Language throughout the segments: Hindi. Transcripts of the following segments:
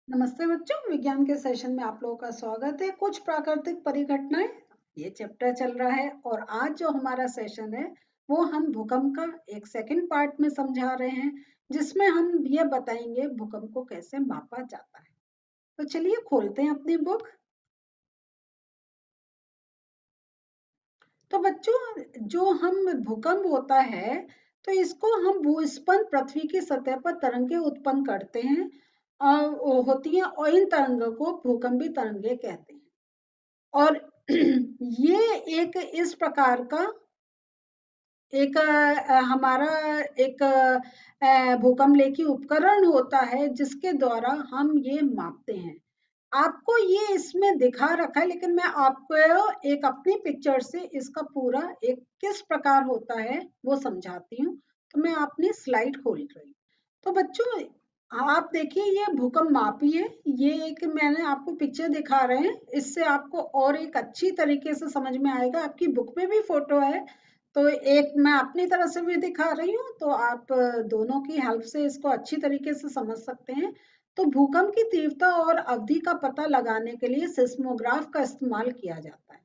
नमस्ते बच्चों, विज्ञान के सेशन में आप लोगों का स्वागत है। कुछ प्राकृतिक परिघटनाएं ये चैप्टर चल रहा है और आज जो हमारा सेशन है वो हम भूकंप का एक सेकंड पार्ट में समझा रहे हैं, जिसमें हम ये बताएंगे भूकंप को कैसे मापा जाता है। तो चलिए खोलते हैं अपनी बुक। तो बच्चों, जो हम भूकंप होता है तो इसको हम भूस्पंद पृथ्वी की सतह पर तरंगे उत्पन्न करते हैं होती हैं, और इन तरंगों को भूकंपी तरंगे कहते हैं। और ये एक इस प्रकार का एक हमारा एक भूकंप लेखी उपकरण होता है जिसके द्वारा हम ये मापते हैं। आपको ये इसमें दिखा रखा है, लेकिन मैं आपको एक अपनी पिक्चर से इसका पूरा एक किस प्रकार होता है वो समझाती हूँ। तो मैं अपनी स्लाइड खोल रही हूँ। तो बच्चों, आप देखिए ये भूकंप मापी है। ये एक मैंने आपको पिक्चर दिखा रहे हैं, इससे आपको और एक अच्छी तरीके से समझ में आएगा। आपकी बुक में भी फोटो है, तो एक मैं अपनी तरफ से भी दिखा रही हूँ, तो आप दोनों की हेल्प से इसको अच्छी तरीके से समझ सकते हैं। तो भूकंप की तीव्रता और अवधि का पता लगाने के लिए सिस्मोग्राफ का इस्तेमाल किया जाता है।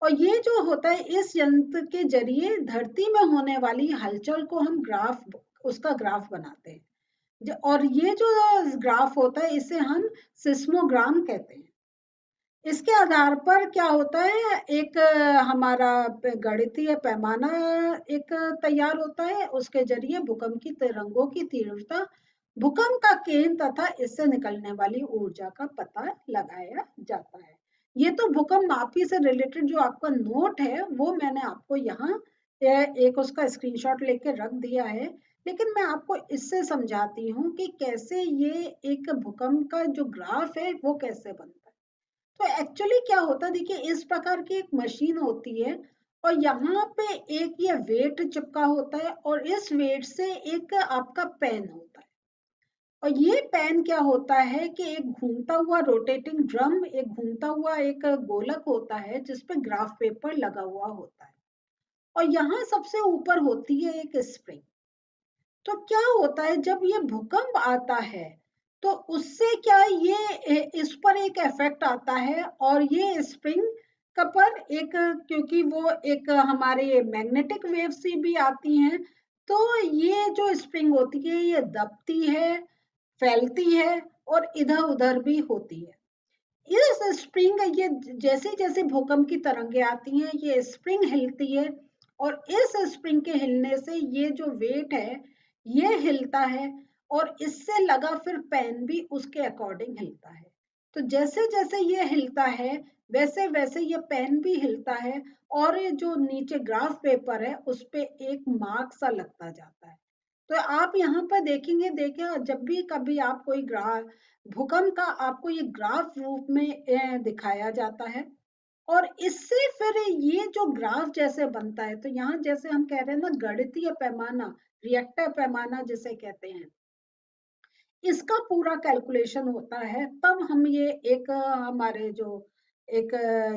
और ये जो होता है, इस यंत्र के जरिए धरती में होने वाली हलचल को हम उसका ग्राफ बनाते हैं। और ये जो ग्राफ होता है इसे हम सिस्मोग्राम कहते हैं। इसके आधार पर क्या होता है, एक हमारा गणितीय पैमाना एक तैयार होता है। उसके जरिए भूकंप की तरंगों की तीव्रता, भूकंप का केंद्र तथा इससे निकलने वाली ऊर्जा का पता लगाया जाता है। ये तो भूकंप मापी से रिलेटेड जो आपका नोट है वो मैंने आपको यहाँ एक उसका स्क्रीनशॉट लेके रख दिया है। लेकिन मैं आपको इससे समझाती हूँ कि कैसे ये एक भूकंप का जो ग्राफ है वो कैसे बनता है। तो एक्चुअली क्या होता है, देखिए इस प्रकार की एक मशीन होती है और यहाँ पे एक ये वेट चिपका होता है और इस वेट से एक आपका पेन होता है। और ये पेन क्या होता है कि एक घूमता हुआ रोटेटिंग ड्रम, एक घूमता हुआ एक गोलक होता है जिसपे ग्राफ पेपर लगा हुआ होता है। और यहाँ सबसे ऊपर होती है एक स्प्रिंग। तो क्या होता है, जब ये भूकंप आता है तो उससे क्या ये इस पर एक इफेक्ट आता है, और ये स्प्रिंग का पर एक, क्योंकि वो एक हमारे मैग्नेटिक वेव से भी आती हैं, तो ये जो स्प्रिंग होती है ये दबती है, फैलती है और इधर उधर भी होती है। इस स्प्रिंग ये जैसे जैसे भूकंप की तरंगे आती हैं ये स्प्रिंग हिलती है, और इस स्प्रिंग के हिलने से ये जो वेट है ये हिलता है, और इससे लगा फिर पेन भी उसके अकॉर्डिंग हिलता है। तो जैसे जैसे ये हिलता है वैसे वैसे ये पेन भी हिलता है, और ये जो नीचे ग्राफ पेपर है उस पे एक मार्क सा लगता जाता है। तो आप यहाँ पर देखेंगे, देखिए जब भी कभी आप कोई ग्राफ भूकंप का आपको ये ग्राफ रूप में दिखाया जाता है, और इससे फिर ये जो ग्राफ जैसे बनता है, तो यहाँ जैसे हम कह रहे हैं ना गणितीय पैमाना, रिएक्टर पैमाना जिसे कहते हैं, इसका पूरा कैलकुलेशन होता है। तब हम ये एक हमारे जो एक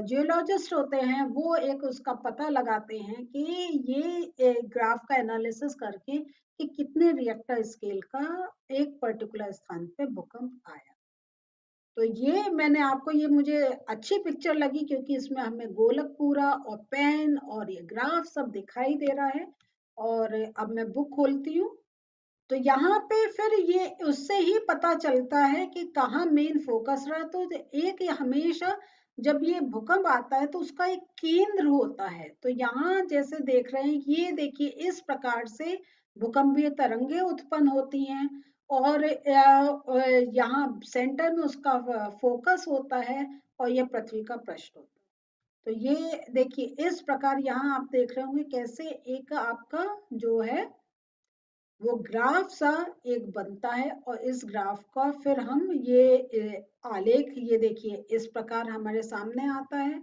जियोलॉजिस्ट होते हैं वो एक उसका पता लगाते हैं कि ये ग्राफ का एनालिसिस करके कि कितने रिएक्टर स्केल का एक पर्टिकुलर स्थान पे भूकंप आया। तो ये मैंने आपको, ये मुझे अच्छी पिक्चर लगी क्योंकि इसमें हमें गोलक पूरा और पेन और ये ग्राफ सब दिखाई दे रहा है। और अब मैं बुक खोलती हूँ, तो यहाँ पे फिर ये उससे ही पता चलता है कि कहाँ मेन फोकस रहा। तो एक ये हमेशा जब ये भूकंप आता है तो उसका एक केंद्र होता है। तो यहाँ जैसे देख रहे हैं, ये देखिए इस प्रकार से भूकंपीय तरंगे उत्पन्न होती हैं, और यहाँ सेंटर में उसका फोकस होता है, और ये पृथ्वी का पृष्ठ होता है। तो ये देखिए इस प्रकार यहाँ आप देख रहे होंगे कैसे एक आपका जो है वो ग्राफ सा एक बनता है, और इस ग्राफ का फिर हम ये आलेख, ये देखिए इस प्रकार हमारे सामने आता है।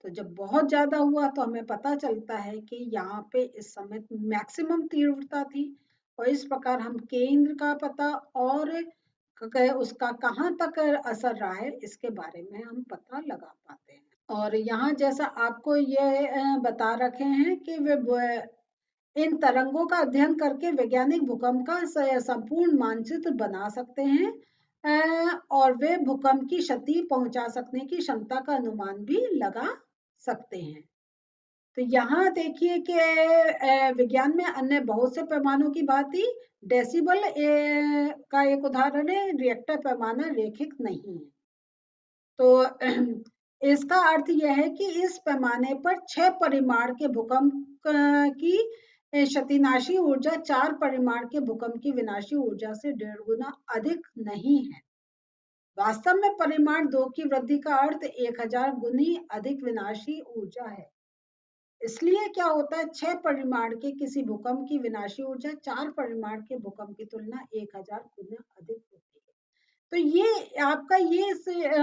तो जब बहुत ज्यादा हुआ तो हमें पता चलता है कि यहाँ पे इस समय मैक्सिमम तीव्रता थी, और इस प्रकार हम केंद्र का पता और उसका कहाँ तक असर रहा है इसके बारे में हम पता लगा पाते हैं। और यहाँ जैसा आपको ये बता रखे हैं कि वे इन तरंगों का अध्ययन करके वैज्ञानिक भूकंप का संपूर्ण मानचित्र बना सकते हैं। और वे भूकंप की क्षति पहुंचा सकने की क्षमता का अनुमान भी लगा सकते हैं। तो यहाँ देखिए कि विज्ञान में अन्य बहुत से पैमानों की भांति डेसिबल का एक उदाहरण है, रिएक्टर पैमाना रेखिक नहीं है। तो इसका अर्थ यह है कि इस पैमाने पर 6 परिमाण के भूकंप की क्षतिनाशी ऊर्जा 4 परिमाण के भूकंप की विनाशी ऊर्जा से 1.5 गुना अधिक नहीं है। वास्तव में परिमाण 2 की वृद्धि का अर्थ 1000 गुनी अधिक विनाशी ऊर्जा है। इसलिए क्या होता है, 6 परिमाण के किसी भूकंप की विनाशी ऊर्जा 4 परिमाण के भूकंप की तुलना 1000 गुना अधिक होती है। तो ये आपका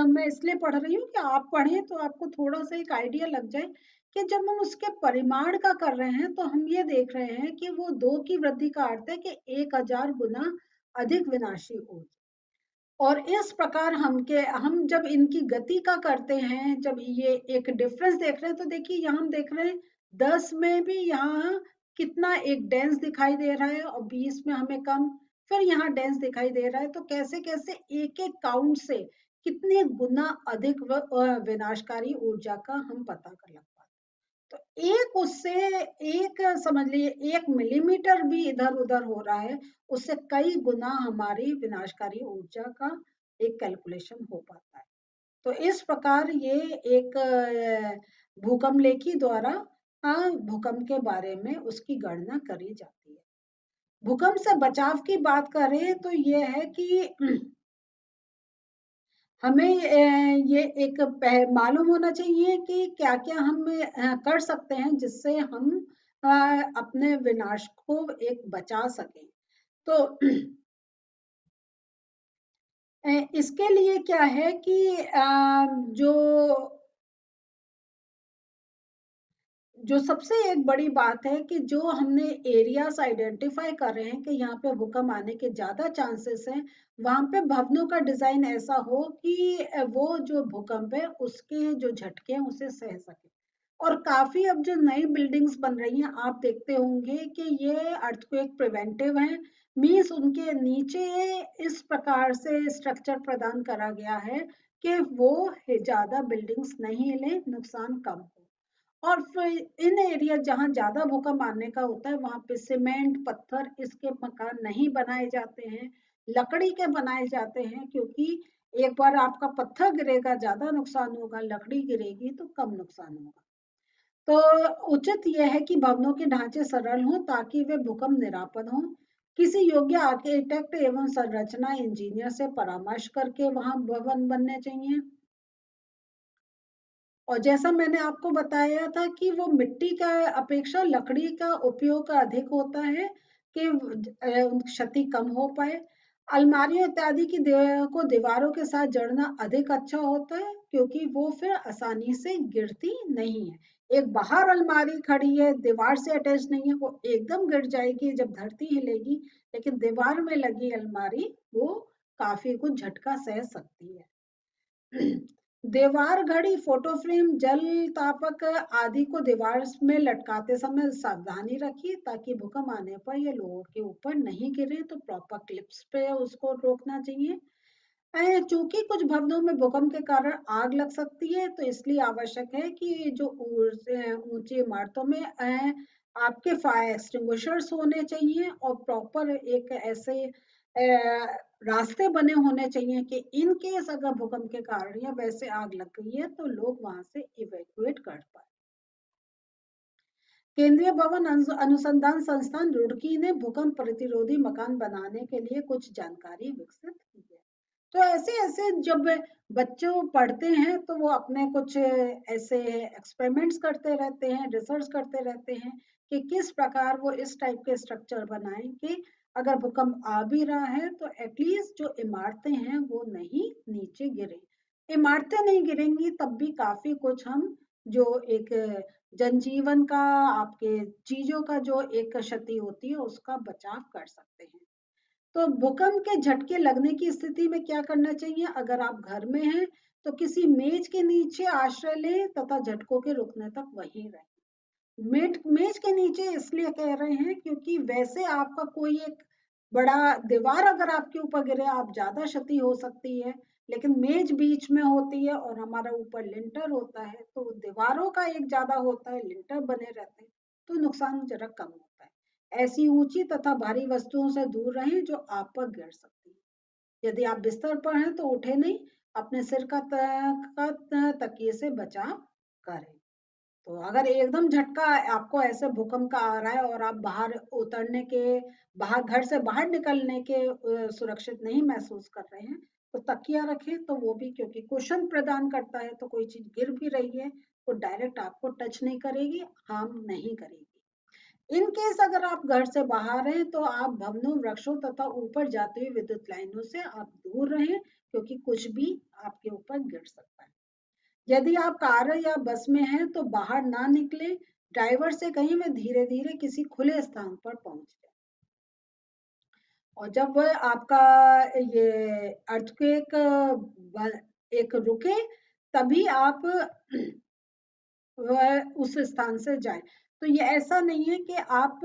मैं इसलिए पढ़ रही हूँ कि आप पढ़ें तो आपको थोड़ा सा एक आइडिया लग जाए कि जब हम उसके परिमाण का कर रहे हैं तो हम ये देख रहे हैं कि वो 2 की वृद्धि का अर्थ है कि 1000 गुना अधिक विनाशी ऊर्जा। और इस प्रकार हम जब इनकी गति का करते हैं, जब ये एक डिफरेंस देख रहे हैं, तो देखिए यहाँ हम देख रहे हैं 10 में भी यहाँ कितना एक डेंस दिखाई दे रहा है और 20 में हमें कम, फिर यहाँ डेंस दिखाई दे रहा है। तो कैसे कैसे एक एक काउंट से कितने गुना अधिक विनाशकारी ऊर्जा का हम पता कर लग पाते। तो एक उससे एक समझ लीजिए 1 मिलीमीटर भी इधर उधर हो रहा है, उससे कई गुना हमारी विनाशकारी ऊर्जा का एक कैलकुलेशन हो पाता है। तो इस प्रकार ये एक भूकंप लेखी द्वारा भूकंप के बारे में उसकी गणना करी जाती है। भूकंप से बचाव की बात करें तो ये है कि हमें ये एक मालूम होना चाहिए कि क्या क्या हम कर सकते हैं जिससे हम अपने विनाश को एक बचा सकें। तो इसके लिए क्या है कि जो जो सबसे एक बड़ी बात है कि जो हमने एरियाज आइडेंटिफाई कर रहे हैं कि यहाँ पे भूकंप आने के ज्यादा चांसेस हैं, वहां पे भवनों का डिजाइन ऐसा हो कि वो जो भूकंप है उसके जो झटके हैं उसे सह सके। और काफी अब जो नई बिल्डिंग्स बन रही हैं आप देखते होंगे कि ये अर्थक्वेक प्रिवेंटिव हैं, मीन्स उनके नीचे इस प्रकार से स्ट्रक्चर प्रदान करा गया है कि वो ज्यादा बिल्डिंग्स नहीं हिले, नुकसान कम हो। और फिर इन एरिया जहाँ ज्यादा भूकंप आने का होता है वहां पे सीमेंट पत्थर इसके मकान नहीं बनाए जाते हैं, लकड़ी के बनाए जाते हैं, क्योंकि एक बार आपका पत्थर गिरेगा ज्यादा नुकसान होगा, लकड़ी गिरेगी तो कम नुकसान होगा। तो उचित यह है कि भवनों के ढांचे सरल हों ताकि वे भूकंप निरापद हों। किसी योग्य आर्किटेक्ट एवं संरचना इंजीनियर से परामर्श करके वहां भवन बनने चाहिए। और जैसा मैंने आपको बताया था कि वो मिट्टी का अपेक्षा लकड़ी का उपयोग अधिक होता है कि क्षति कम हो पाए। अलमारियों इत्यादि को दीवारों के साथ जड़ना अधिक अच्छा होता है क्योंकि वो फिर आसानी से गिरती नहीं है। एक बाहर अलमारी खड़ी है, दीवार से अटैच नहीं है, वो एकदम गिर जाएगी जब धरती हिलेगी, लेकिन दीवार में लगी अलमारी वो काफी कुछ झटका सह सकती है। दीवार घड़ी, फोटो फ्रेम, जल तापक आदि को दीवार में लटकाते समय सावधानी रखिए ताकि भूकंप आने पर ये लोगों के ऊपर नहीं गिरे, तो प्रॉपर क्लिप्स पे उसको रोकना चाहिए। चूंकि कुछ भवनों में भूकंप के कारण आग लग सकती है तो इसलिए आवश्यक है कि जो ऊंची इमारतों में आपके फायर एक्सटिंग्विशर्स होने चाहिए और प्रॉपर एक ऐसे रास्ते बने होने चाहिए कि इन केस अगर भूकंप के कारण या वैसे आग लग गई है तो लोग वहां से इवैक्यूएट कर पाए। केंद्रीय भवन अनुसंधान संस्थान रुड़की ने भूकंप प्रतिरोधी मकान बनाने के लिए कुछ जानकारी विकसित की है। तो ऐसे ऐसे जब बच्चों पढ़ते हैं तो वो अपने कुछ ऐसे एक्सपेरिमेंट्स करते रहते हैं, रिसर्च करते रहते हैं कि किस प्रकार वो इस टाइप के स्ट्रक्चर बनाएं कि अगर भूकंप आ भी रहा है तो एटलीस्ट जो इमारतें हैं वो नहीं नीचे गिरे। इमारतें नहीं गिरेंगी तब भी काफी कुछ हम जो एक जनजीवन का, आपके चीजों का जो एक क्षति होती है उसका बचाव कर सकते हैं। तो भूकंप के झटके लगने की स्थिति में क्या करना चाहिए? अगर आप घर में हैं तो किसी मेज के नीचे आश्रय लें तथा झटकों के रुकने तक वहीं रहें। मेज के नीचे इसलिए कह रहे हैं क्योंकि वैसे आपका कोई एक बड़ा दीवार अगर आपके ऊपर गिरे, आप ज्यादा क्षति हो सकती है। लेकिन मेज बीच में होती है और हमारा ऊपर लिंटर होता है, तो दीवारों का एक ज्यादा होता है, लिंटर बने रहते हैं, तो नुकसान जरा कम होता है। ऐसी ऊंची तथा भारी वस्तुओं से दूर रहें जो आप पर गिर सकती है। यदि आप बिस्तर पर हैं तो उठे नहीं, अपने सिर का तकिए से बचाव करें। तो अगर एकदम झटका आपको ऐसे भूकंप का आ रहा है और आप बाहर घर से बाहर निकलने के सुरक्षित नहीं महसूस कर रहे हैं, तो तकिया रखें, तो वो भी क्योंकि कुशन प्रदान करता है, तो कोई चीज गिर भी रही है तो डायरेक्ट आपको टच नहीं करेगी, हार्म नहीं करेगी। इन केस अगर आप घर से बाहर हैं तो आप भवनों, वृक्षों तथा ऊपर जाती हुई विद्युत लाइनों से आप दूर रहें, क्योंकि कुछ भी आपके ऊपर गिर सकता है। यदि आप कार या बस में हैं तो बाहर ना निकले, ड्राइवर से कहीं वे धीरे धीरे किसी खुले स्थान पर पहुंच जाए। और जब वह आपका ये अर्थक्वेक एक रुके, तभी आप वह उस स्थान से जाए। तो ये ऐसा नहीं है कि आप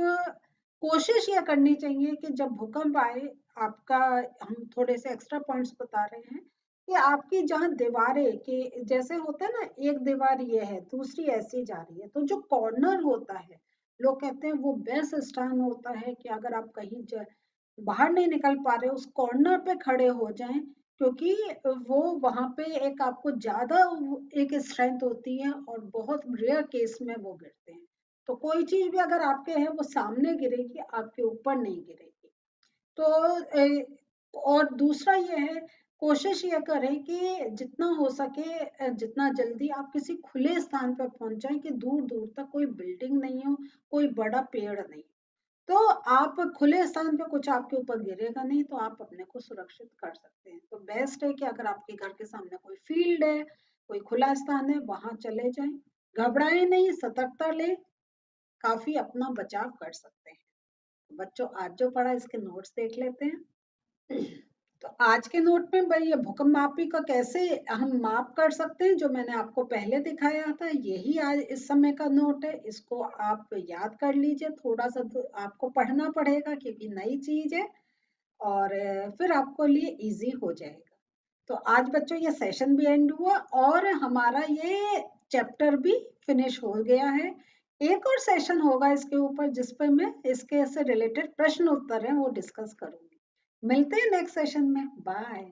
कोशिश ये करनी चाहिए कि जब भूकंप आए, आपका हम थोड़े से एक्स्ट्रा पॉइंट्स बता रहे हैं कि आपकी जहाँ दीवारें के जैसे होता है ना, एक दीवार ये है, दूसरी ऐसी जा रही है, तो जो कॉर्नर होता है, लोग कहते हैं वो बेस्ट स्थान होता है कि अगर आप कहीं बाहर नहीं निकल पा रहे, उस कॉर्नर पे खड़े हो जाएं, क्योंकि वो वहां पे एक आपको ज्यादा एक स्ट्रेंथ होती है और बहुत रेयर केस में वो गिरते हैं। तो कोई चीज भी अगर आपके है वो सामने गिरेगी, आपके ऊपर नहीं गिरेगी। तो और दूसरा ये है, कोशिश ये करें कि जितना हो सके जितना जल्दी आप किसी खुले स्थान पर पहुंच जाएं कि दूर दूर तक कोई बिल्डिंग नहीं हो, कोई बड़ा पेड़ नहीं, तो आप खुले स्थान पे कुछ आपके ऊपर गिरेगा नहीं, तो आप अपने को सुरक्षित कर सकते हैं। तो बेस्ट है कि अगर आपके घर के सामने कोई फील्ड है, कोई खुला स्थान है, वहां चले जाएं। घबराएं नहीं, सतर्कता लें, काफी अपना बचाव कर सकते हैं। बच्चों, आज जो पढ़ा इसके नोट्स देख लेते हैं। तो आज के नोट में भाई ये भूकंप मापी का कैसे हम माप कर सकते हैं, जो मैंने आपको पहले दिखाया था, यही आज इस समय का नोट है। इसको आप याद कर लीजिए, थोड़ा सा तो आपको पढ़ना पड़ेगा क्योंकि नई चीज है, और फिर आपको लिए इजी हो जाएगा। तो आज बच्चों ये सेशन भी एंड हुआ और हमारा ये चैप्टर भी फिनिश हो गया है। एक और सेशन होगा इसके ऊपर जिस पर मैं इसके से रिलेटेड प्रश्न उत्तर है वो डिस्कस करूंगी। मिलते हैं नेक्स्ट सेशन में। बाय।